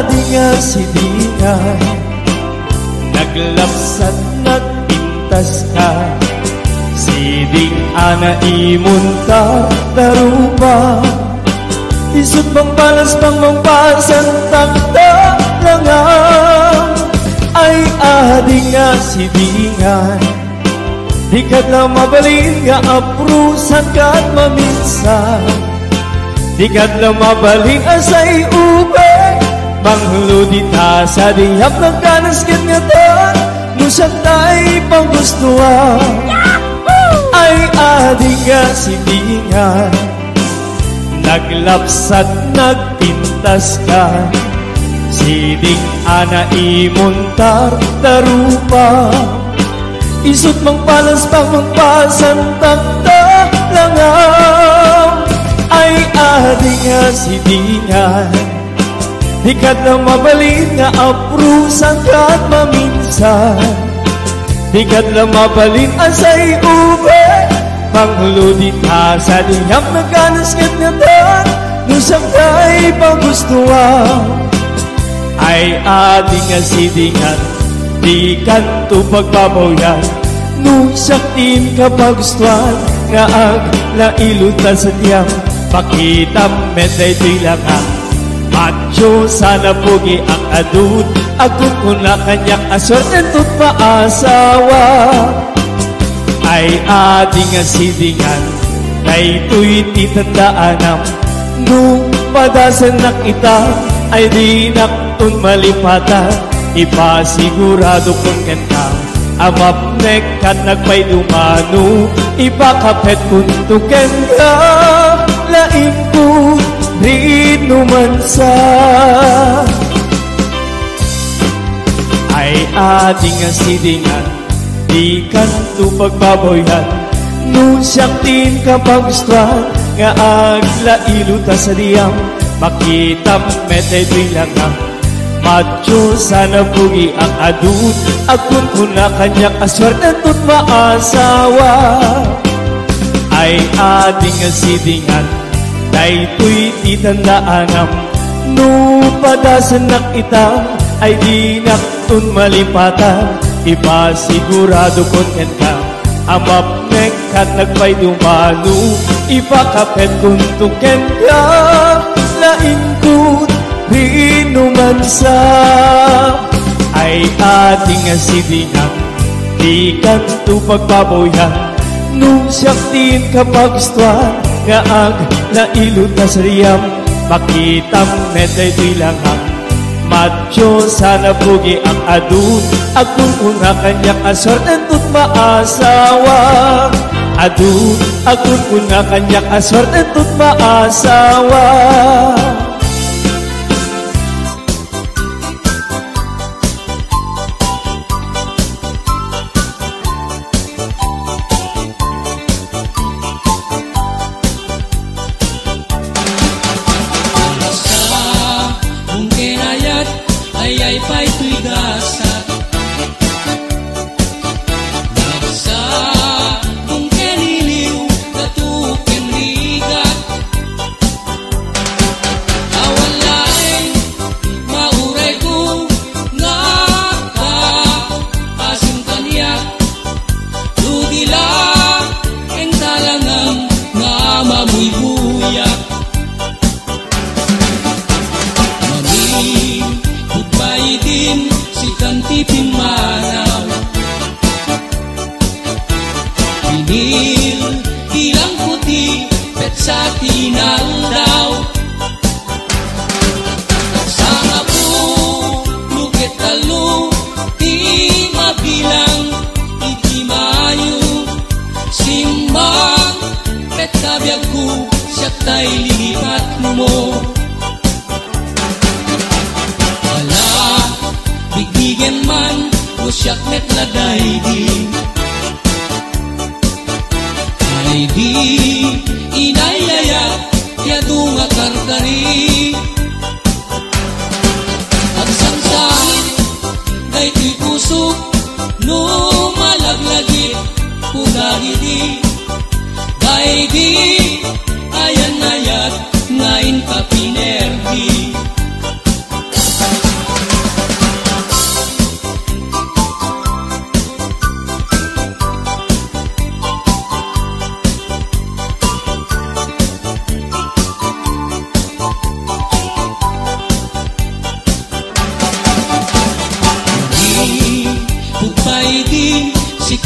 adi nga sidingan, naglapsat nagpintas ka, siding ana imunta daruba, isut bang balas bang mangpasan takta langam. Ay adi nga sidingan, di ka lang mabalin nga aprusan ka at maminsan, di ka lang mabalin asay ube, mangludita sa diyap ng kanaskin nga tan, nusak tayo pang gustuhan. Ay adi nga sidingan, naglapsat nagpintas ka, siding ana imuntar darupa, isut mang palas pang mangpasan takta langam. Ay adi nga sidingan, di ka lang mabalin nga aprusan ka at maminsan, di ka lang mabalin asay ube, mangludit ha sa diyam na kanaskat nga tan, nusang tayo panggustuhan. Ay adi nga sidingan, di kanto pagbabawian, nusak din ka pagustuhan, nga ag nailutan sa diyam, pakita metay tilangan. Macho sana pugi ang adut, agud kuna kanyak aswerte tut maasawa. Ay adi nga sidingan, daytoy titandaanam, nung padasan nakita, ay di naktun malipatan, ipasigurado kung ganda, amapnek at nagpay dumano, ipakapet kung tuken ka, laing ko rin numansa. Ay adi nga sidingan, di kanto pagbaboyan, nusyak din ka pagustuhan, nga agla iluta sa diyam, makita metay bilangang. Macho sana pugi ang adut, akun kuna kanyak aswerte tut maasawa. Ay adi nga sidingan, daytoy titandaanam, no padasan nakita, ay di naktun malipatan, ipasigurado konten ka, amapnek at nagpay dumano, ipakapet kung tuken ka, laing kut rinumansa. Ay adi nga sidingan, di kanto pagbaboyan, nung siyak din ka pagustuhan, nga ag nailuta sa riyam, makitam metay tilangang. Macho sana pugi ang adut, akun una kanyak aswerte tut maasawa. Adut, akun una kanyak aswerte tut maasawa. Ay pa'y tuy gasat, nagsa kung keniliw katukin rigat, awalay mauray ko nga ka asim kanyak, lugila ang talangang nga mamuy buyak. Din si kantipin manaw, pinil ilang puti pet sa tinal daw, sama po lukit talo di mabilang iti mayo, simbang pet kabyag ko siyak tay lilipat mo. Bigyan man, kusyak metladay di, ay di inayaya, yadu nga karkari. Agsansan, daytoy pusok, no malaglagit, kunagidi, day di, ayan ayat, ngayon ka pinerdi.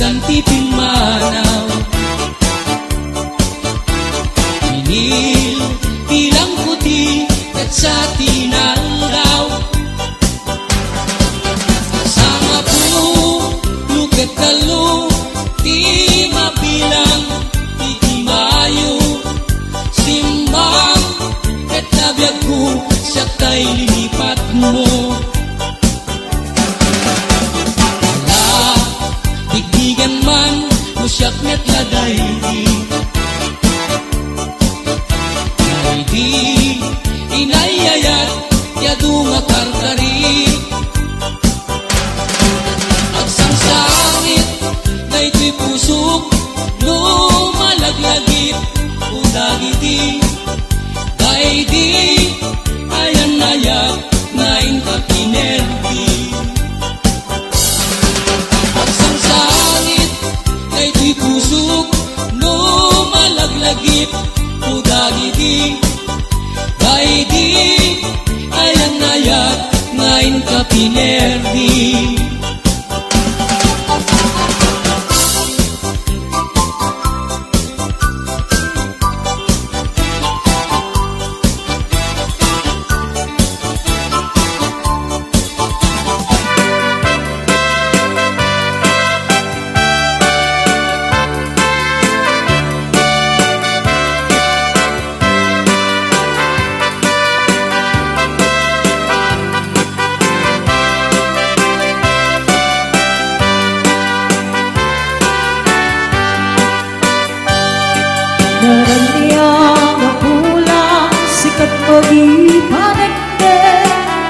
san tiping manaw. Inil, ilang puti, at sa tinalaw. Sama po, lukat talo, di mabilang, di mayo. Simbang, kat nabiyag ko, siya tay linipat mo. Digdigan man, no siyak net laday di inayayat, yado nga karkari. At sang sangit, na ito'y pusok, lumalaglagit, udagiti. Kay di, ayan nayat, nain kapinerdi. Di pusok, no malaglagip, udagiti. Kay di, ayan nayat, ngayon ka pinerdi. Naraniang mapulang sikat mo di panagde,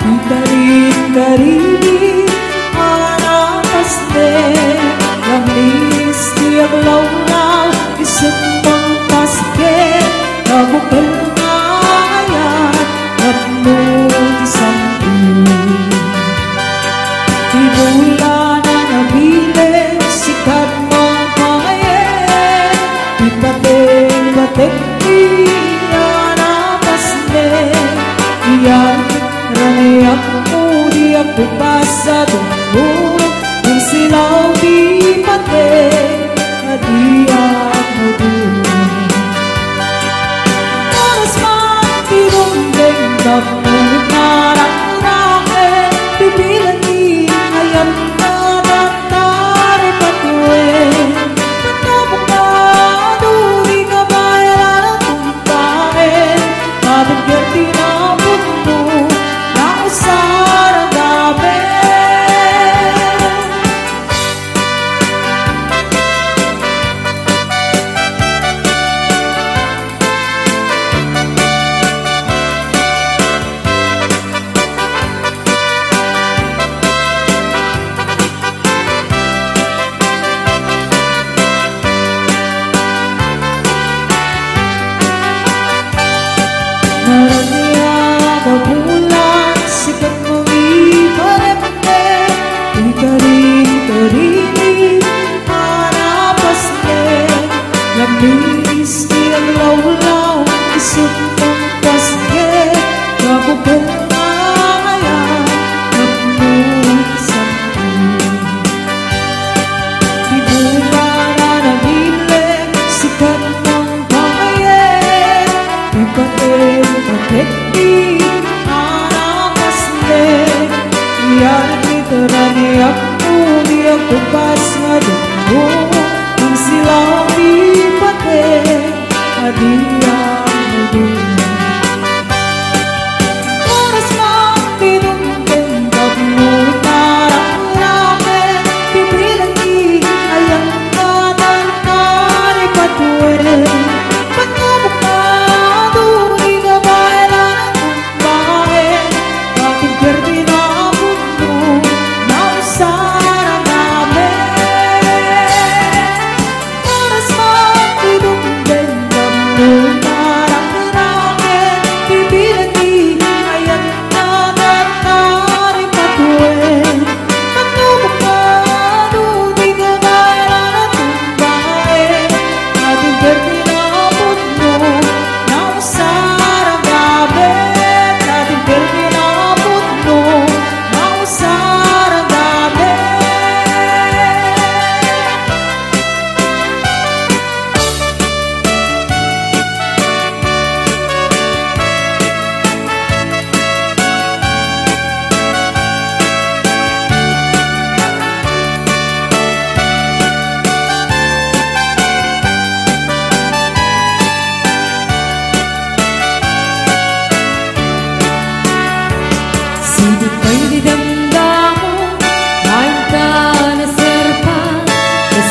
Itarin-tarin anakas de, Langis tiyak law-law, isang pang paske, Nabukal ngayan, at mo isang Tibula na nabilin, sikat mong pangayen, Ipating-pating iyan akas de, Iyan raniyak mo di ako pasadunggo, Nang silaw di pating, at iyak mo dun. Oras man tinungging kapag narang-rahin, Pipilan di ngayon na natari patuwin. Patapukado di ka bayaran ang kumpain, Mabagyan tinapot mo na usarang gabi.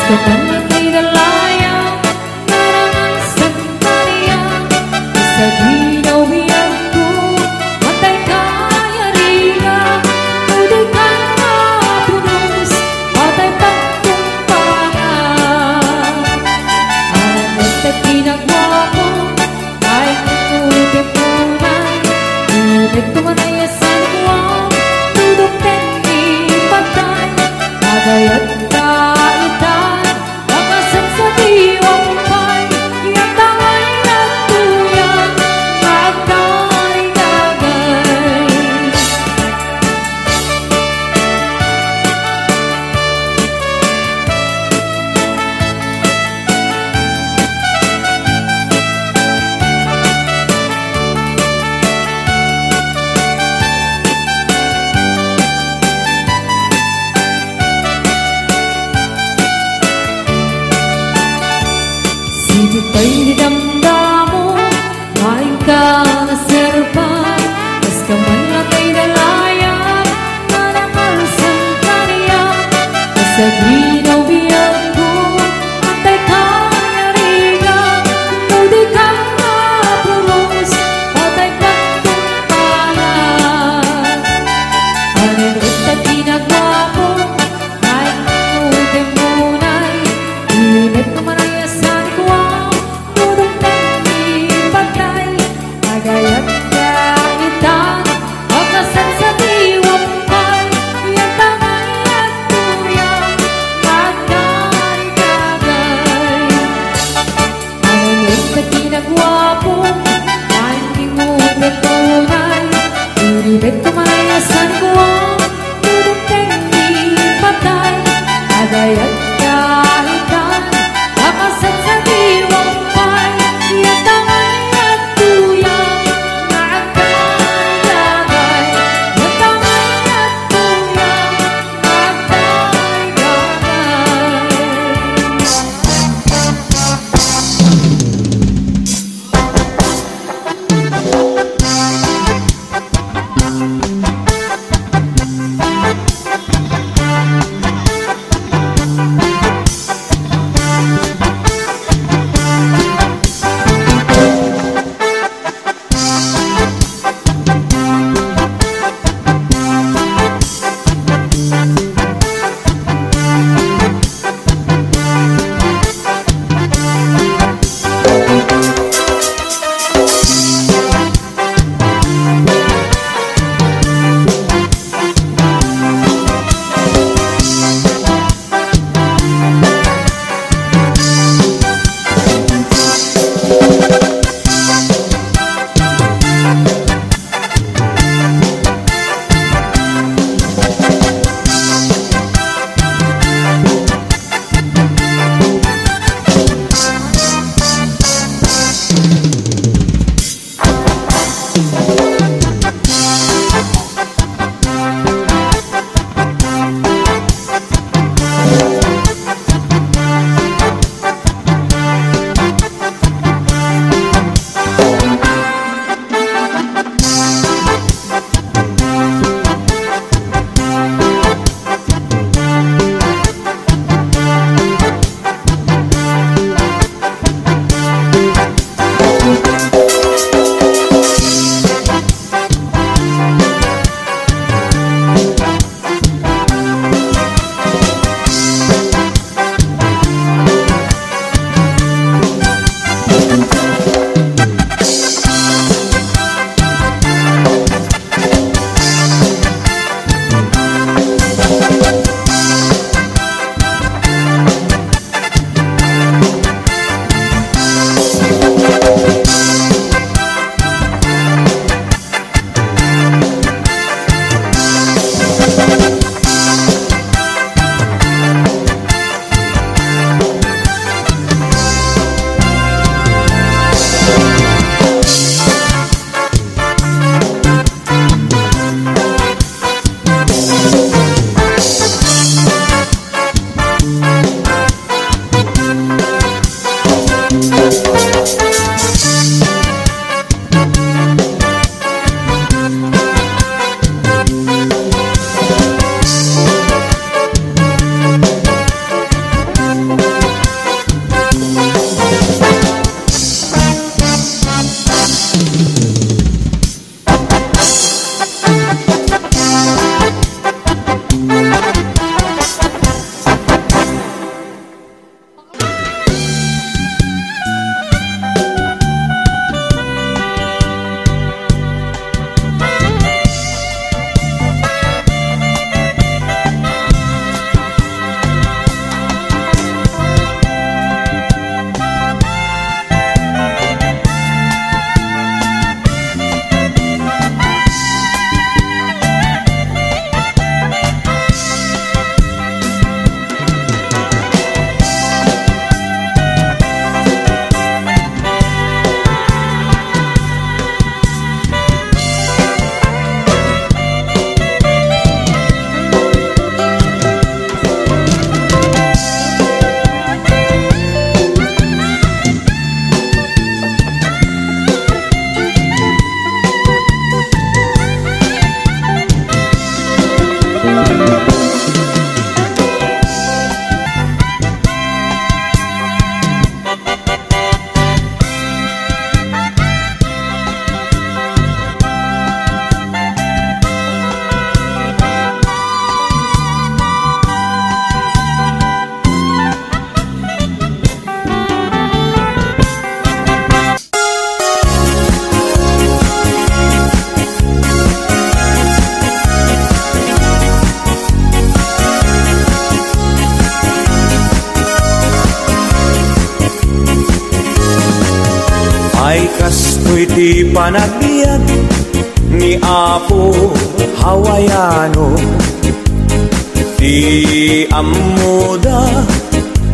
kaman ay lalayang narangang sandaliang sa ginaw biyang ko matay kaya riga hindi ka mapunos matay pagtumpangan alam at ginagawa ko ay ulit munay ulit tumanay sa likuang dudok tengi patay agayat Sipa'y damdamo, maing ka naserpan, kas ka man natay dalayan, nanangalsan ka niya, sa ginaw biyag ko, antay ka nariga, hindi ka mapuros, patay pagtumpangan. Anong at ginagawa ko, maing utim munay, init kumanay sa agayat kaitan akasan sa diwang pay yang tangay at tuyang magkay-kagay anong sa ginagwapo ang ingupit tunay uribet kumalayasan ko ang tudok tengi patay agayat kaitan akasan sa diwang pay yang tangay at tuyang iti panagbiag ni Apo Hawaiano. Ti amuda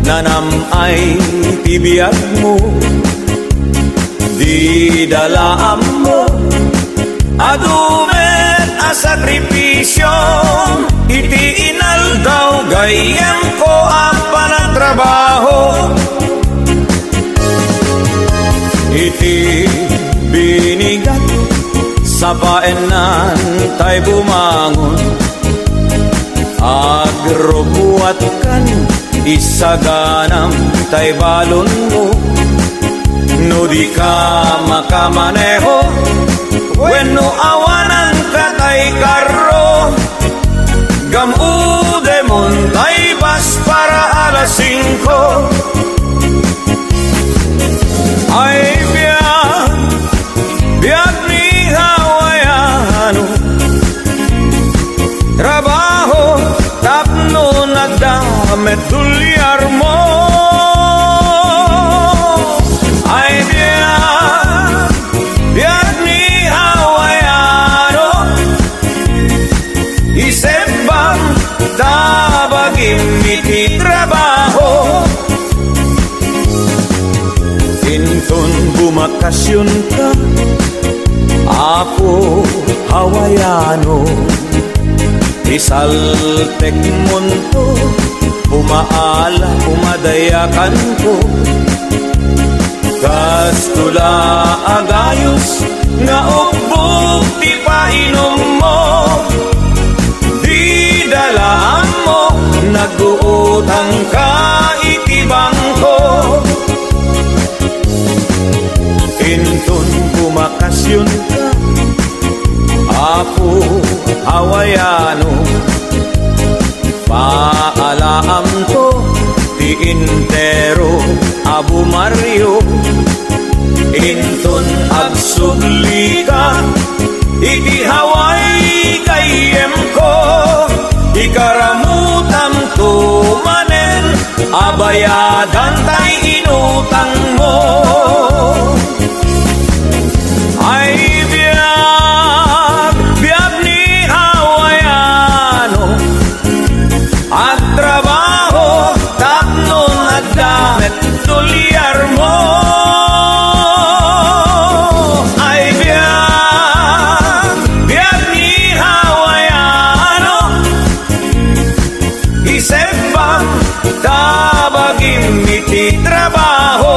nanamay tibiyag mo, di dalaan mo adumen a sakripisyo, iti inaldaw gayem ko ang panagtrabaho. Iti binigat sa paenan tay bumangon, agrubuat kan isaganam tay balon mo. No di ka makamaneho, wenno awanan ka tay karro, gamude mon tay bas para alas 5. Ay biag ni Hawaiano, trabaho tapno nagdamet tulyar mo. Ay biag ni Hawaiano, isembang tabagim iti trabaho. Intun bumakasyon ka, Apo Hawaiano, isaltek munto, umaala, umadayakan ko. Kastula agayos, nga ubog ti painom mo, di dalaan mo, nag-uutang ka iti bangko. Intun bumakasyon ka, Apo Hawaiano, paalaam to ti intero Abu Mario. Intun agsubli ka iti Hawaii kayem ko, ikaramutam to manen abayadan tay inutang mo. Ay biag ni Hawaiano, at trabaho tapno nagdamet tulyar mo. Ay biag ni Hawaiano, isembang tabagim iti trabaho.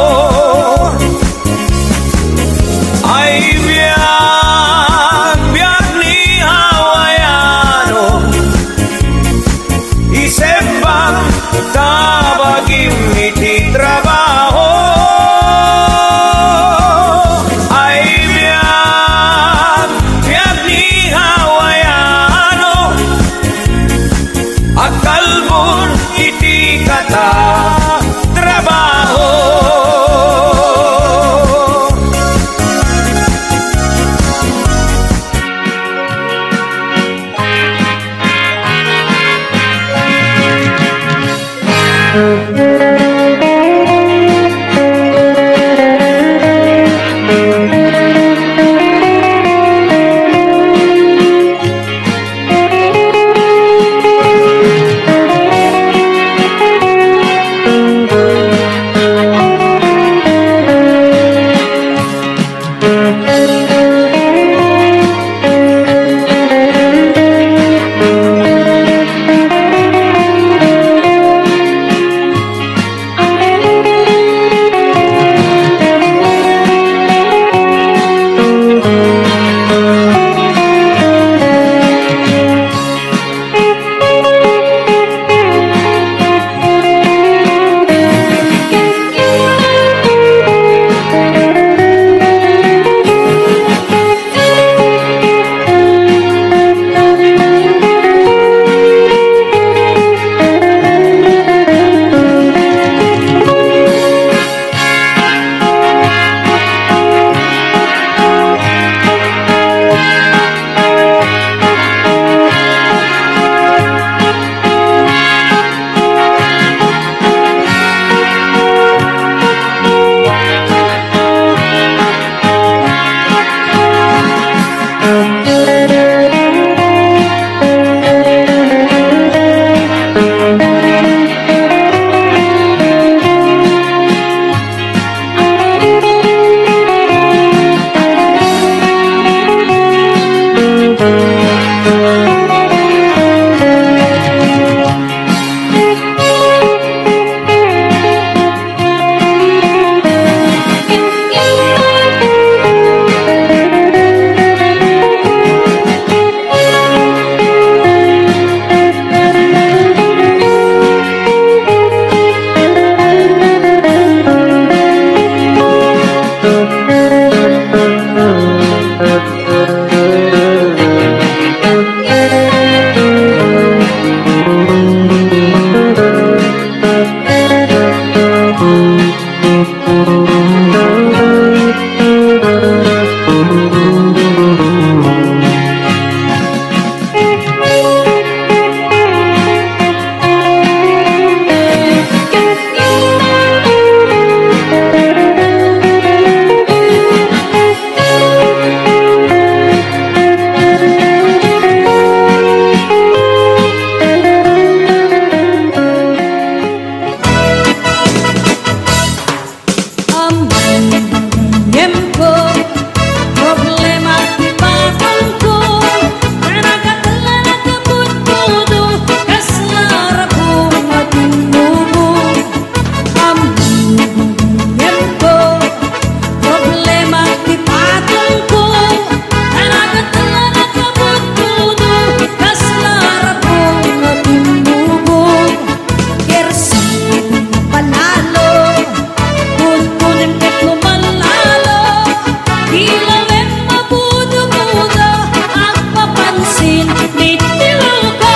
Nitilugo,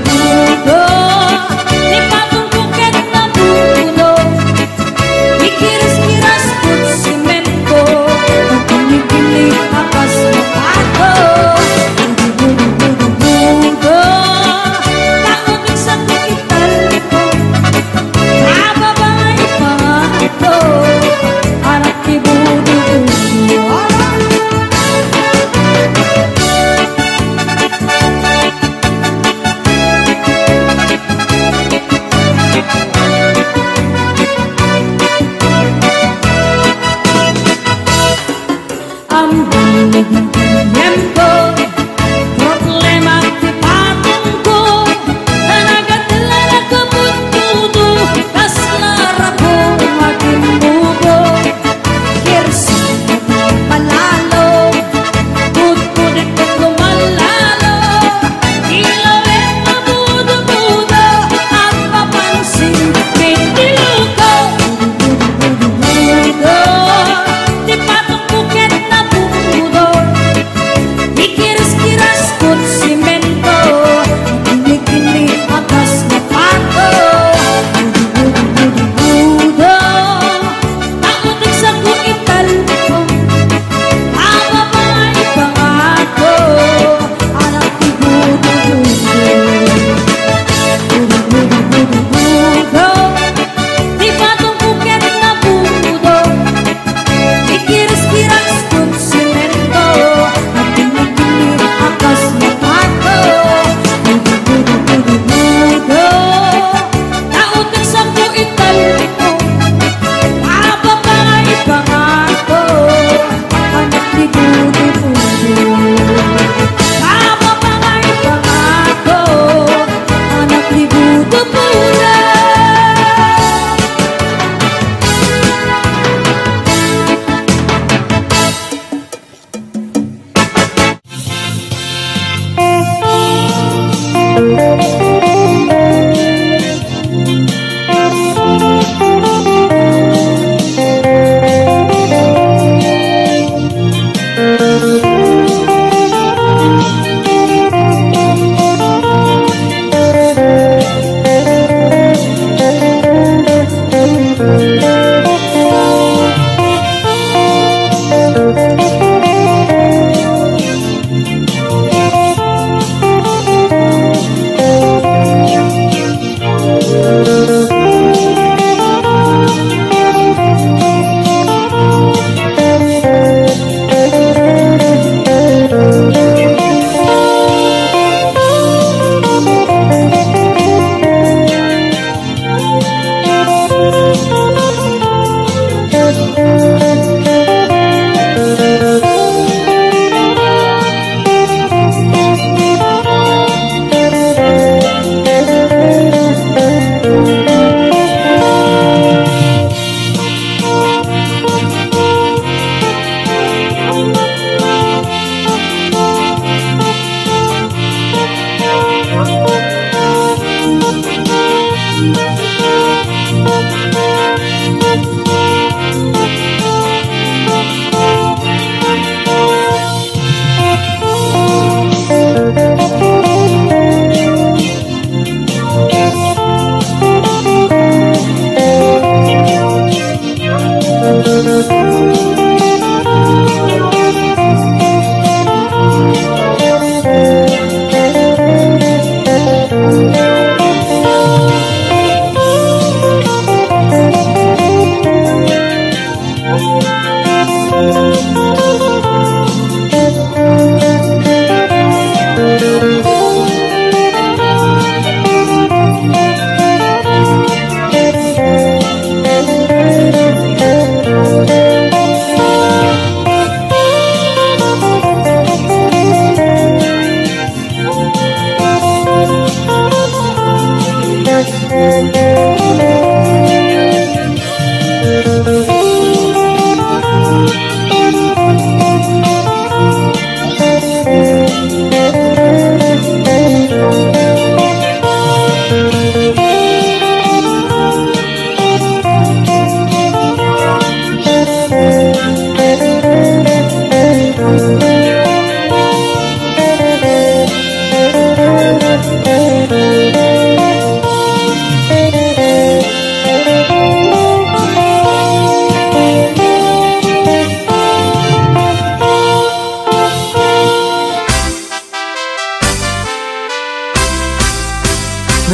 bugo, ni patong bukit na puno, ikiras-kiras put simento, pagpili-pili akas na pato. Bugo, taubig sa tikitan ko, kababay pangato, anak ni budo-budo.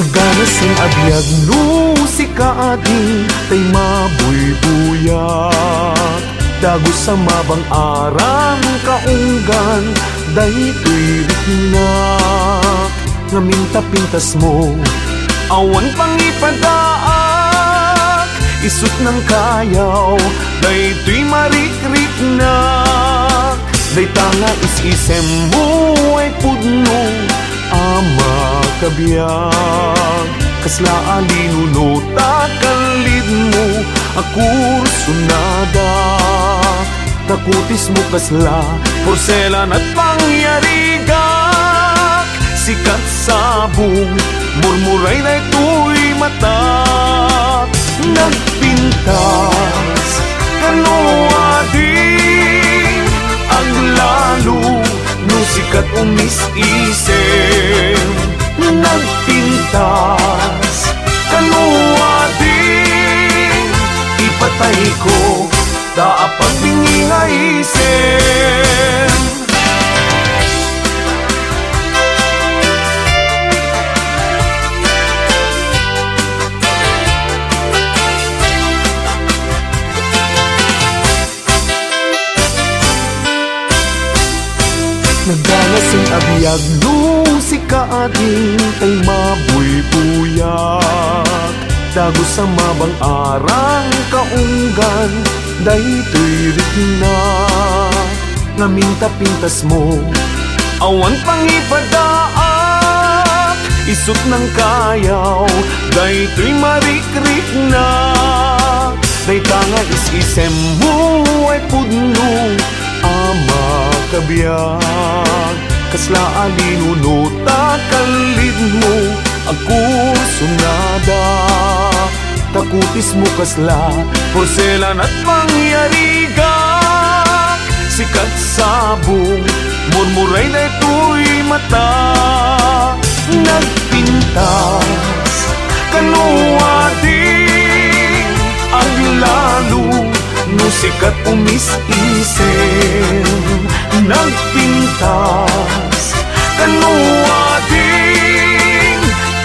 Naganas ang abiyag no si kaading tay mabuybuyak. Dago sa mabang arang kaunggan daytoy riknak. Ngaminta pintas mo awan pangipadaak. Isut ng kayaw daytoy marikriknak. Day tanga is-isem mo ay pudno ama kabiyag. Kasla alinunuta kalid mo ako sunada. Takutis mo kasla porselan at pangyarigak. Sikat sabong murmuray na ito'y mata. Nagpintas kanoading aglalo no sikat umis-isem. Nagpintas kanoading ipatay ko daapag bingingaisem. Naganas ang abiyag no si kaading tay mabuybuyak. Dago sa mabang arang kaunggan daytoy riknak. Ngaminta pintas mo awan pangipadaak. Isut ng kayaw daytoy marikriknak. Day tanga is-isem mo ay pudno ama kabiyag. Kasla alinunuta kalid mo ako sunada. Takutis mo kasla porselan at pangyarigak. Sikat sabong murmuray na ito'y mata. Nagpintas kanoading aglalo no sikat umis-isem. Nagpintas kanoading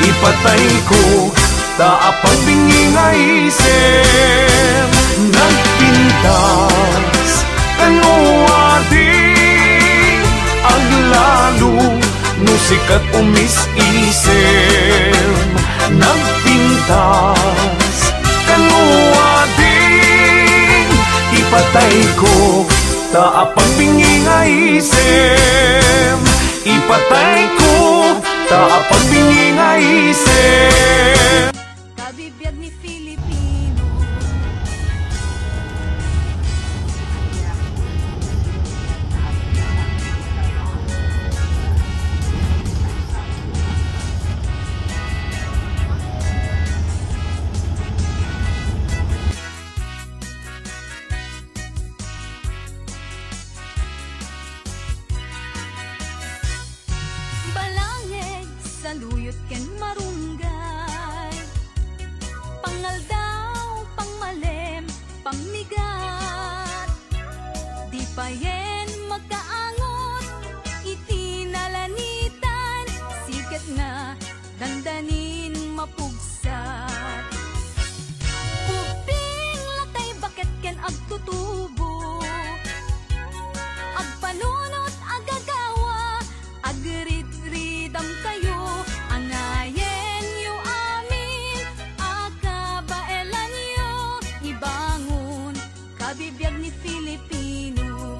ipatay ko daapag bingingaisem. Nagpintas kanoading aglalo no sikat umis-isem. Nagpintas kanoading ipatay ko daapag bingingaisem. Ipatay ko daapag bingingaisem. Kabibiyag ni Filipino. Balangeg sa luyot ken marunggay. Pangaldaw, pangmalem, pangmigat. Di payen magkaangot, itinalanitan. Sikat nga, dandanin mapugsat. Uping latay bakit ken agtutubo. Agpanunot, agagawa, agrid-ridam kayo. Angayen yu amin, akabaelan yu. Ibangon, kabibiyag ni Filipino.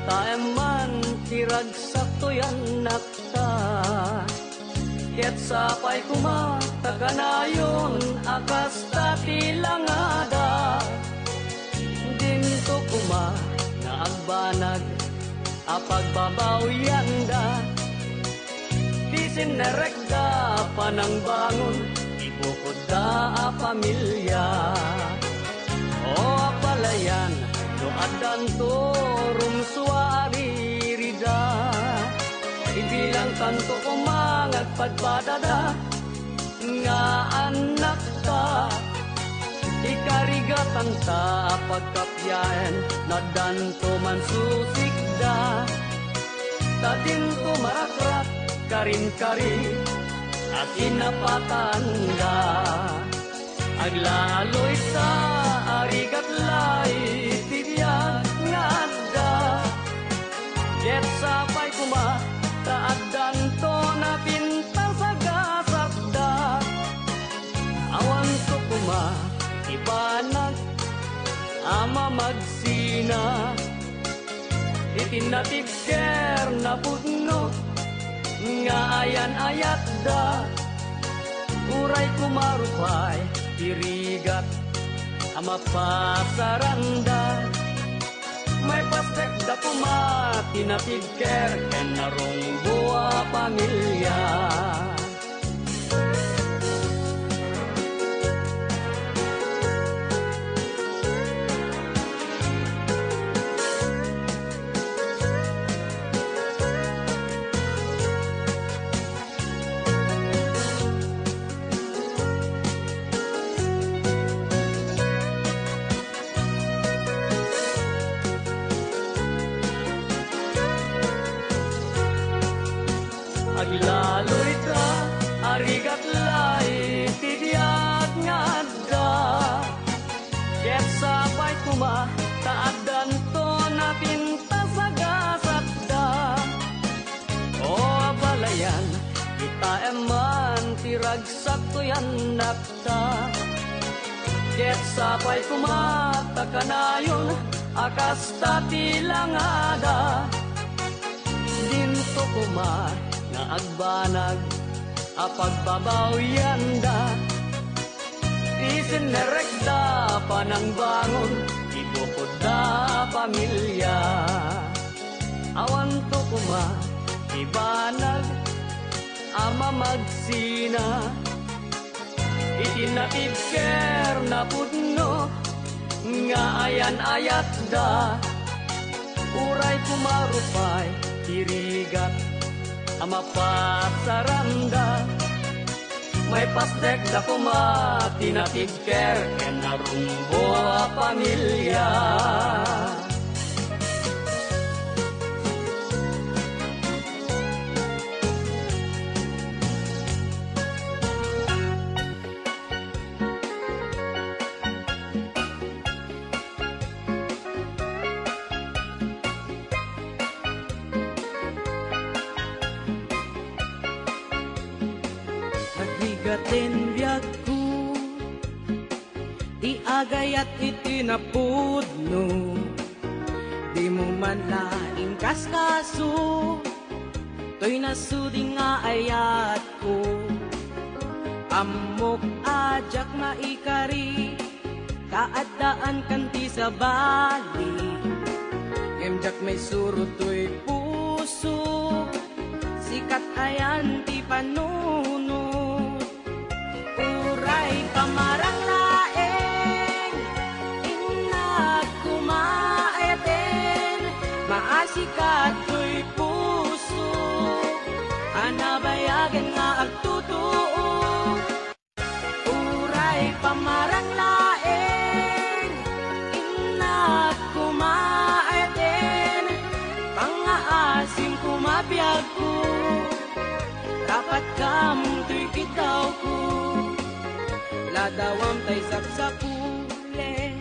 Itaeman tirag sakto yan nakta. Ket sapay kumataganayon akas tatilangada. Dinto kuma na agbanag apagbabawyan da. Bisin na rekda panang bangon ibukod da a pamilya. O apalayan no adan to rumsuari rida. Ibilang tanto ko mangagpadpadada nga anak ta. Ikarigatan ta pagkapyaen na danto man susikda. Tatin ko marakrak karin-kari at inapatanda. Aglaloy sa arigat lay tibiyag nga adda. Ket sapay kuma taaddan to na pinta sa gasakda. Awan to kuma ipanag ama magsina. Itinatibker na pudno nga ayan-ayat da. Uray kumarupay tirigat ama pasaranda. May pastek da pumati na tigker ken narong buwa pamilya. Aglaloy ta, arigat lay, tibiyat nga adda. Ket sapay kuma, taaddan to na pinta sa gasakda. O abalayan, itaeman tiragsak to yan nakta. Ket sapay kuma, takanayon, akas tatilangada. Dinto kuma, na agbanag apagbabawyan da. Isin na rekda panang bangon ibukod da pamilya. Awan to kuma ibanag ama magsina. Itinatibker na pudno nga ayan-ayat da. Uray kumarupay tirigat ama pasaranda. May pastek da kuma tinatibker ken narumbo a pamilya. Gaten biyag ko, iagay at itinapudno. Di mo man laing kaskaso, to'y nasudi nga ayat ko. Amok ajak maikari, kaadaan kanti sa bali. Emjak may suro to'y puso, sikat ayan ti panuno. Uray pamarang laeng, inag kumaeten, maasikat ko'y puso, anabayagan nga agtutuo. Uray pamarang laeng, inag kumaeten, pangaasim kumabiyag ko, dapat kamong to'y kitaw ko. Ladawam tay saksakule,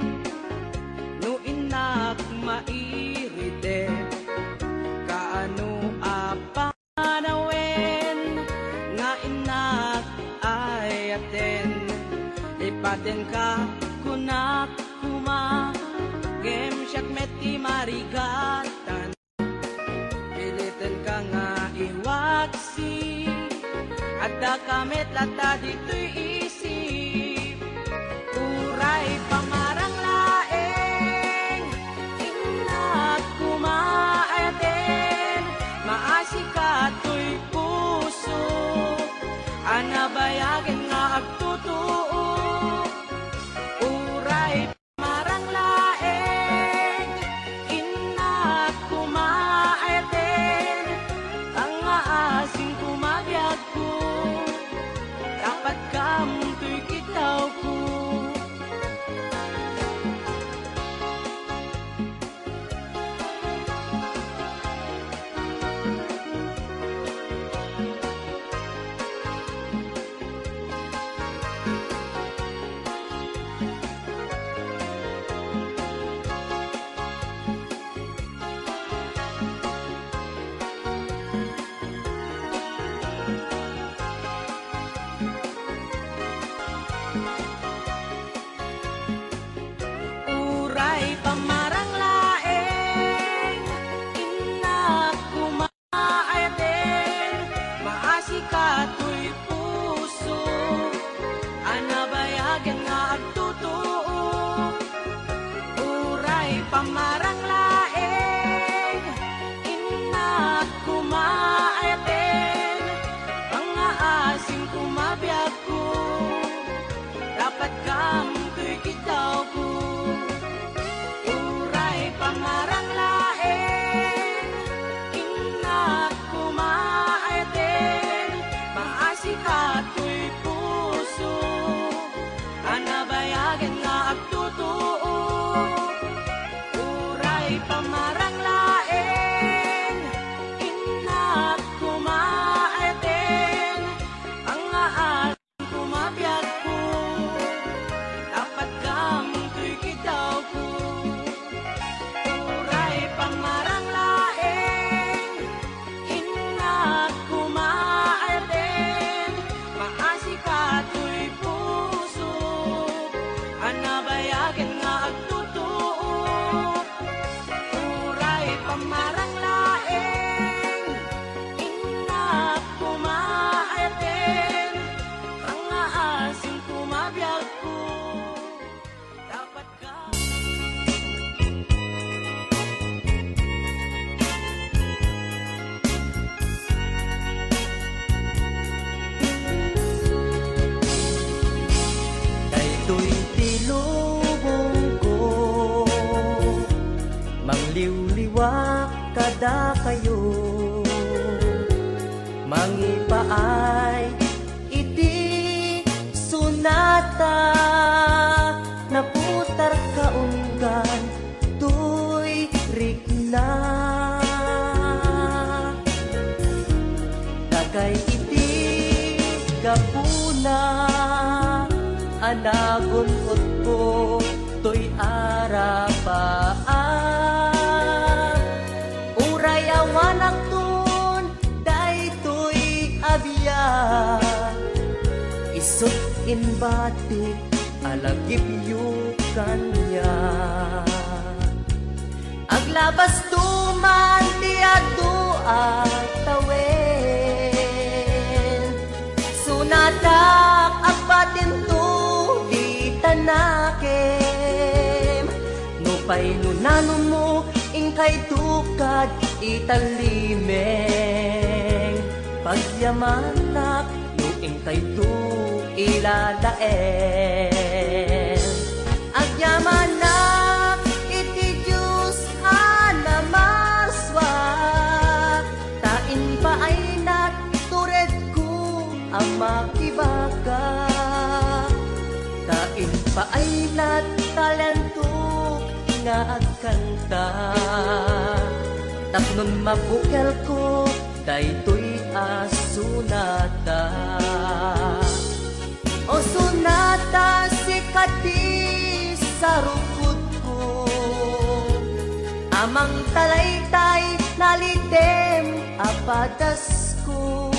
no inak mairide. Kaano apanawen, nga inak ayaten. Ipaten ka kunak kuma, game siyak meti marigatan. saksi Adda kamit lata dito'y isip Uray pamarang laeng Inat kumaayaten Maasika to'y puso Anabayagan nga agtutuo Uray pamarang laeng Inat kumaayaten Ang aasing kumabiyag ko Dapat kamunto'y kitaw ko Uray pamarang laeng Inak kumaayaten Maasika to'y puso Anabayagan nga agtutuo Uray pamarang laeng Inak kumaayaten Pangaasim kumabiyag ko Dapat kamunto'y kitaw ko Pamarang laeng Inak kumaayaten Maasika to'y puso Anabayagan nga agtutuo Uray pamarang laeng Inak kumaayaten Pangaasim kumabiyag ko Dapat kamunto'y kitaw ko Pamarang laeng Inak kumaayaten Maasika to'y puso Anabayagan nga agtutuo Uray pamarang laeng Inak kumaayaten Pangaasim kumabiyag ko Dapat ka Mangliwliwak kada kayo Mangipaay iti sunata Naputar kaunggan tuy rikna Dagay iti gabuna Anagon ko tuy arapaan Uray awanak tun daytoy abiyag Isot in batik alagip yu kanya Aglabas tuman ti adu at tawen Sunatak agbatin tu di tanakem Nupay nunano mo ingkay tukad italimeng Pagyamanak no ingkay tu ilalaen Agyamanak iti Diyos anamarswa Tain pa ay natured ko ang makibaga Tain pa ay natalanto nga agkanta Tapnon mabukel ko daytoy asunata O sunata sikati sa rukod ko Amang talaytay nalitem apadas ko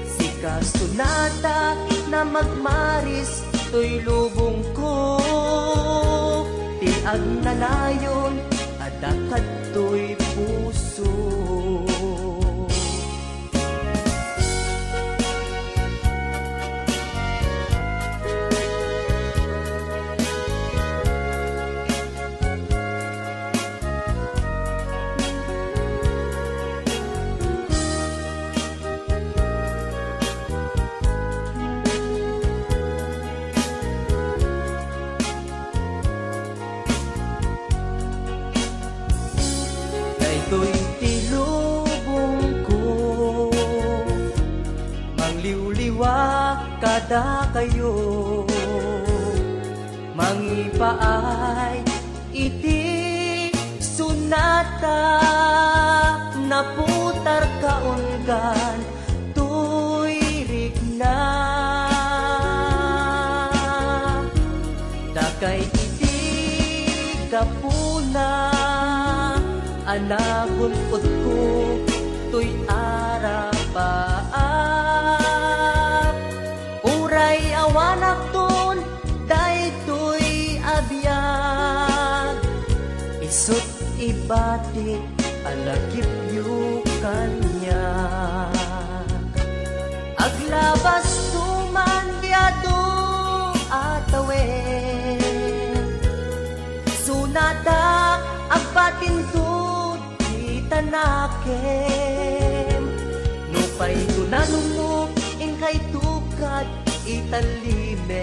Sika sunata na magmaris to'y lubong ko Ti agnanayon adakad to'y puso Daytoy tilubong ko, mangliw-liwa kada kayo, mangipaay iti sunata, naputar kaunggan tuirik na. Dakay iti kapuna, anagon ut ko tuy arapaap. Uray awanak ton daytoy abiyag, isut ibati alakip yu kanya. Aglabas tuman biado atawen, sunata agpatintud itanakem. Nupay tunanungo ingkay tukad italimen,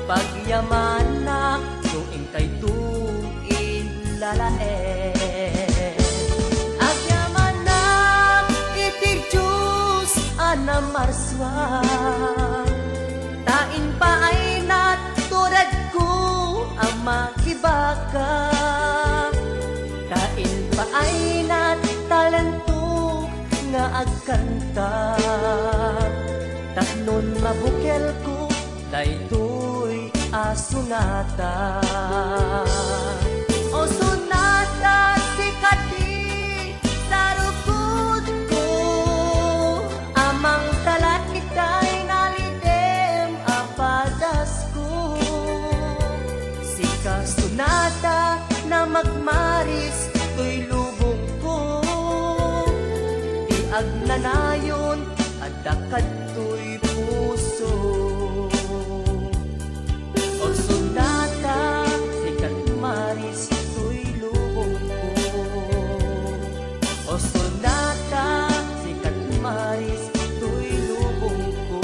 pagyamanak no ingkay tuin lalaen. Agyamanak iti Diyos anamarswa, tain pa ay naturad ko ang makibaka. Tain pa ay natalanto nga agkanta, taknon mabukel ko daytoy asunata. O sunata sikati sarukod ko, amang talat kita'y nalidem apadas ko. Sika sunata na magmaris tuy lubong ko, di agnanayon at dakad tuy puso. O sunata sikat maris tuy lubong ko, o sunata sikat maris tuy lubong ko.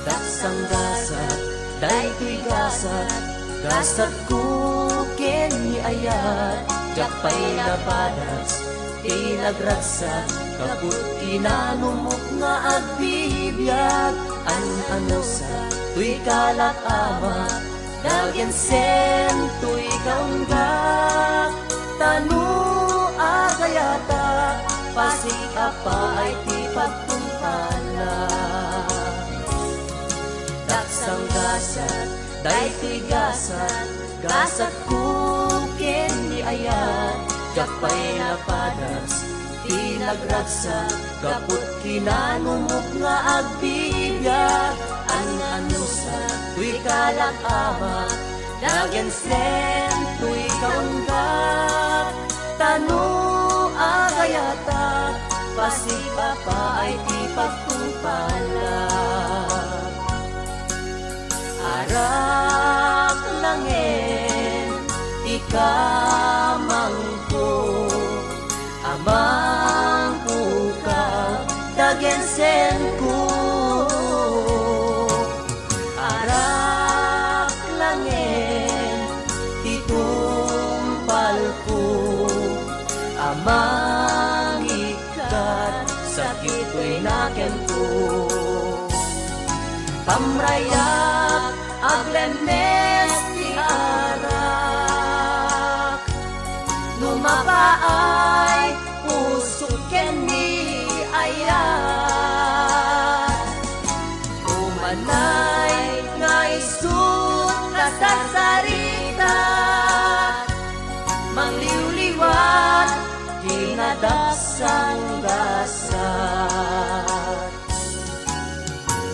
Daksang gasat, daytoy gasat, gasat ko ken ayat, jakpay na badas, tinagragsak, kaput kinanumok nga agbibiyag, an-ano sa tuy kalat amat, dagen sen tuy kaunggak, tanu agayata, pasik apa ay ti pagtumpala. Daksang gasat, daytoy gasat, gasat ko ken ni ayat, jakpay na padas, tinagragsak, kaput kinanumok nga agbibiyag, an-ano sa tuy kalat amat, dagen sen tuy kaunggak, tanu agayata, pasipa pa ay ti pagtumpala. Arak langin, ikamangko, amang uka, dagen sen ko. Arak langin, titumpal ko, amang ikat, sakit ko'y naken ko. Pamrayak aglenes ti arak, lumapaay puso ken ni ayat. Umanay nga isut kasasarita, mangliw-liwat kinadaksang gasat.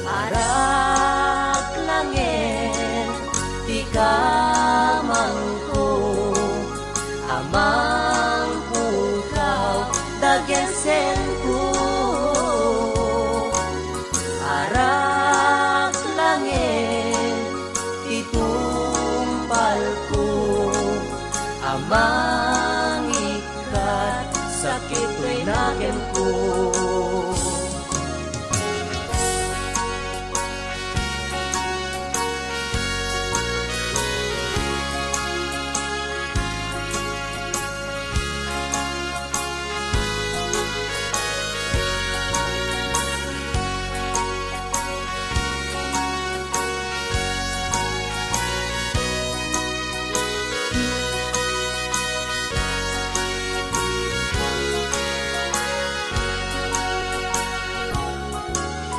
Arak langin, di kamangko, amang pukaw, dagen sen ko. Arak langin, itumpal ko, amang sakit ko'y nakem ko.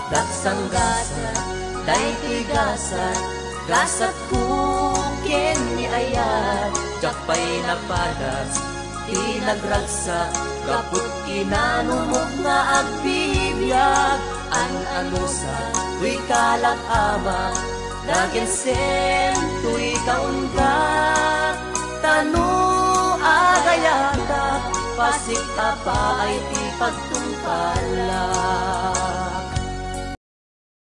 Daksang gasat, daytoy gasat, gasat kukin ni ayat, jakpay napadas, tinagragsak, kaput kinanumog nga agbibyag, an-anusa, tuy kalag ama, naginsen, tuy kaunggak, tanu agayatak, pasik apa ay ti pagtungkala.